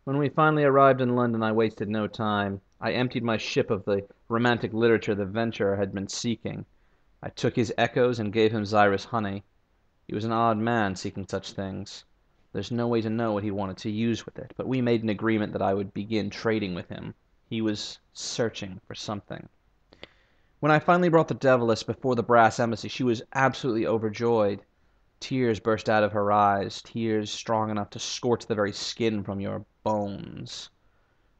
When we finally arrived in London, I wasted no time. I emptied my ship of the romantic literature the venturer had been seeking. I took his echoes and gave him Xyrus honey. He was an odd man seeking such things. There's no way to know what he wanted to use with it, but we made an agreement that I would begin trading with him. He was searching for something. When I finally brought the Deviless before the brass embassy, she was absolutely overjoyed. Tears burst out of her eyes, tears strong enough to scorch the very skin from your bones.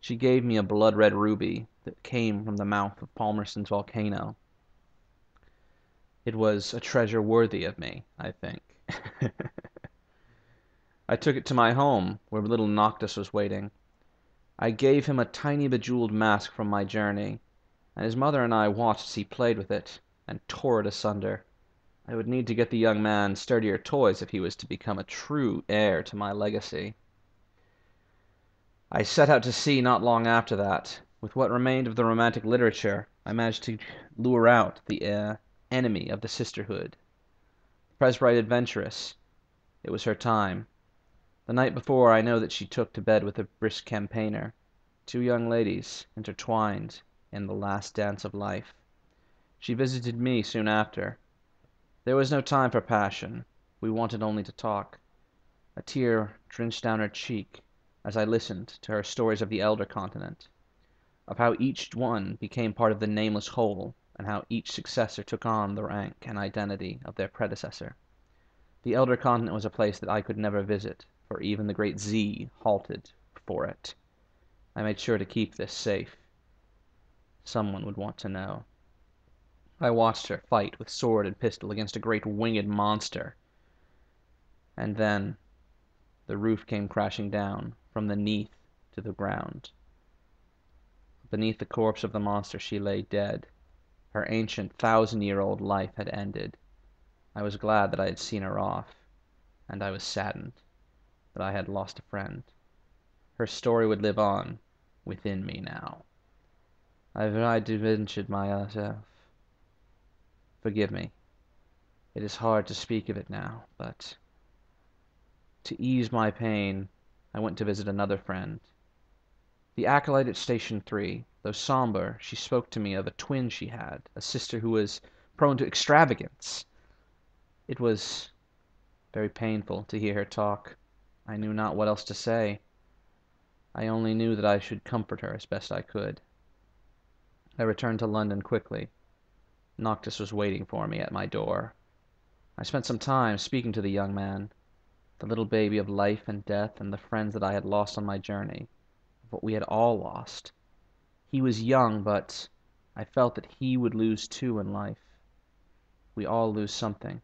She gave me a blood-red ruby that came from the mouth of Palmerston's volcano. It was a treasure worthy of me, I think. I took it to my home, where little Noctis was waiting. I gave him a tiny bejeweled mask from my journey, and his mother and I watched as he played with it and tore it asunder. I would need to get the young man sturdier toys if he was to become a true heir to my legacy. I set out to sea not long after that. With what remained of the romantic literature, I managed to lure out the enemy of the sisterhood, the Presbyte adventuress. It was her time. The night before, I know that she took to bed with a brisk campaigner, two young ladies intertwined in the last dance of life. She visited me soon after. There was no time for passion. We wanted only to talk. A tear drenched down her cheek as I listened to her stories of the Elder Continent, of how each one became part of the nameless whole, and how each successor took on the rank and identity of their predecessor. The Elder Continent was a place that I could never visit, for even the great Z halted for it. I made sure to keep this safe. Someone would want to know. I watched her fight with sword and pistol against a great winged monster, and then the roof came crashing down from the neath to the ground. Beneath the corpse of the monster she lay dead. Her ancient 1,000-year-old life had ended. I was glad that I had seen her off, and I was saddened that I had lost a friend. Her story would live on within me now. I ventured myself. Forgive me. It is hard to speak of it now, but to ease my pain, I went to visit another friend. The acolyte at Station 3, though somber, she spoke to me of a twin she had, a sister who was prone to extravagance. It was very painful to hear her talk. I knew not what else to say. I only knew that I should comfort her as best I could. I returned to London quickly. Noctis was waiting for me at my door. I spent some time speaking to the young man, the little baby of life and death, and the friends that I had lost on my journey, of what we had all lost. He was young, but I felt that he would lose too in life. We all lose something,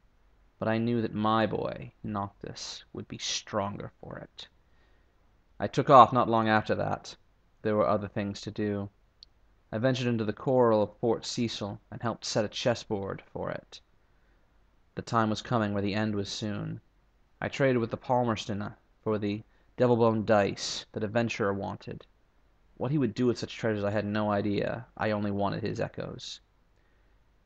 but I knew that my boy, Noctis, would be stronger for it. I took off not long after that. There were other things to do. I ventured into the coral of Port Cecil and helped set a chessboard for it. The time was coming where the end was soon. I traded with the Palmerston for the devil-bone dice that adventurer wanted. What he would do with such treasures I had no idea. I only wanted his echoes.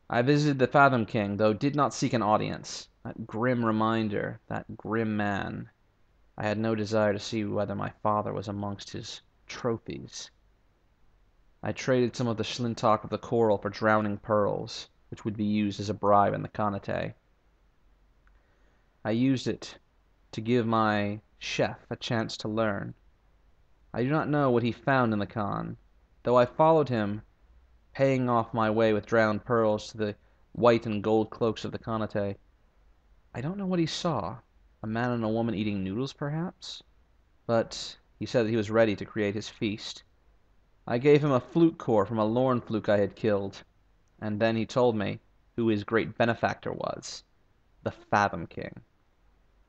I visited the Fathom King, though did not seek an audience. That grim reminder, that grim man. I had no desire to see whether my father was amongst his trophies. I traded some of the Schlintock of the coral for drowning pearls, which would be used as a bribe in the Connate. I used it to give my chef a chance to learn. I do not know what he found in the Khan, though I followed him, paying off my way with drowned pearls to the white and gold cloaks of the Connate. I don't know what he saw. A man and a woman eating noodles, perhaps? But he said that he was ready to create his feast. I gave him a flute core from a lorn fluke I had killed, and then he told me who his great benefactor was, the Fathom King.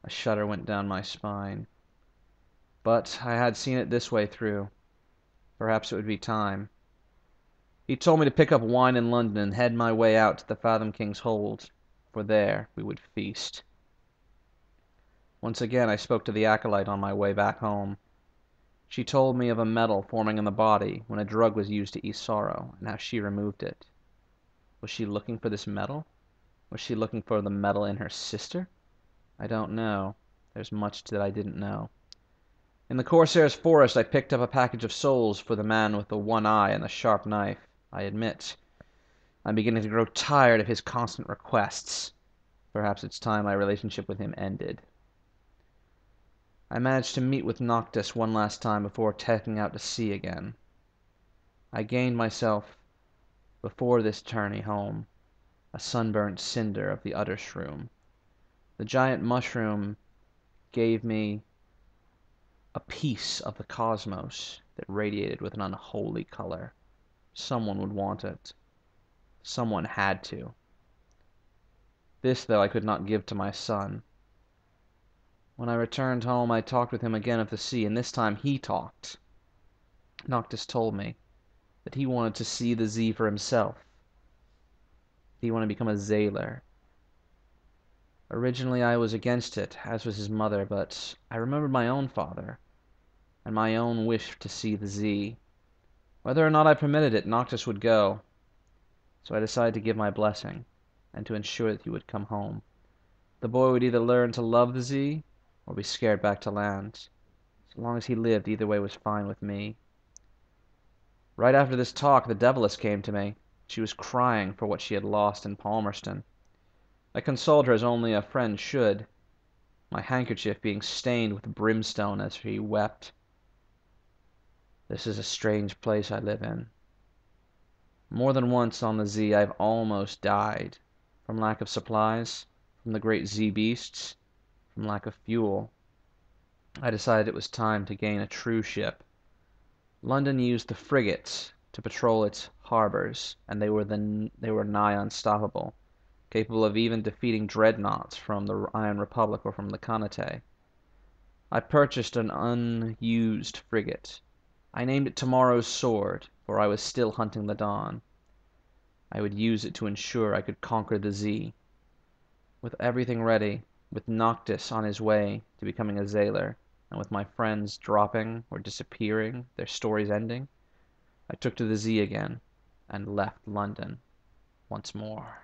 A shudder went down my spine. But I had seen it this way through. Perhaps it would be time. He told me to pick up wine in London and head my way out to the Fathom King's hold, for there we would feast. Once again I spoke to the acolyte on my way back home. She told me of a metal forming in the body when a drug was used to ease sorrow, and how she removed it. Was she looking for this metal? Was she looking for the metal in her sister? I don't know. There's much that I didn't know. In the Corsair's forest, I picked up a package of souls for the man with the one eye and the sharp knife. I admit, I'm beginning to grow tired of his constant requests. Perhaps it's time my relationship with him ended. I managed to meet with Noctis one last time before taking out to sea again. I gained myself, before this journey home, a sunburnt cinder of the udder shroom. The giant mushroom gave me a piece of the cosmos that radiated with an unholy color. Someone would want it. Someone had to. This, though, I could not give to my son. When I returned home, I talked with him again of the sea, and this time he talked. Noctis told me that he wanted to see the Z for himself. He wanted to become a Zailor. Originally I was against it, as was his mother, but I remembered my own father, and my own wish to see the Z. Whether or not I permitted it, Noctis would go. So I decided to give my blessing, and to ensure that he would come home. The boy would either learn to love the Z, or be scared back to land. So long as he lived, either way was fine with me. Right after this talk, the Deviless came to me. She was crying for what she had lost in Palmerston. I consoled her as only a friend should, my handkerchief being stained with brimstone as she wept. This is a strange place I live in. More than once on the Z I've almost died, from lack of supplies, from the great Z-beasts, from lack of fuel. I decided it was time to gain a true ship. London used the frigates to patrol its harbors, and they were nigh unstoppable, capable of even defeating dreadnoughts from the Iron Republic or from the Khanate. I purchased an unused frigate. I named it Tomorrow's Sword, for I was still hunting the dawn. I would use it to ensure I could conquer the Z. With everything ready, with Noctis on his way to becoming a Zailor, and with my friends dropping or disappearing, their stories ending, I took to the Z again, and left London once more.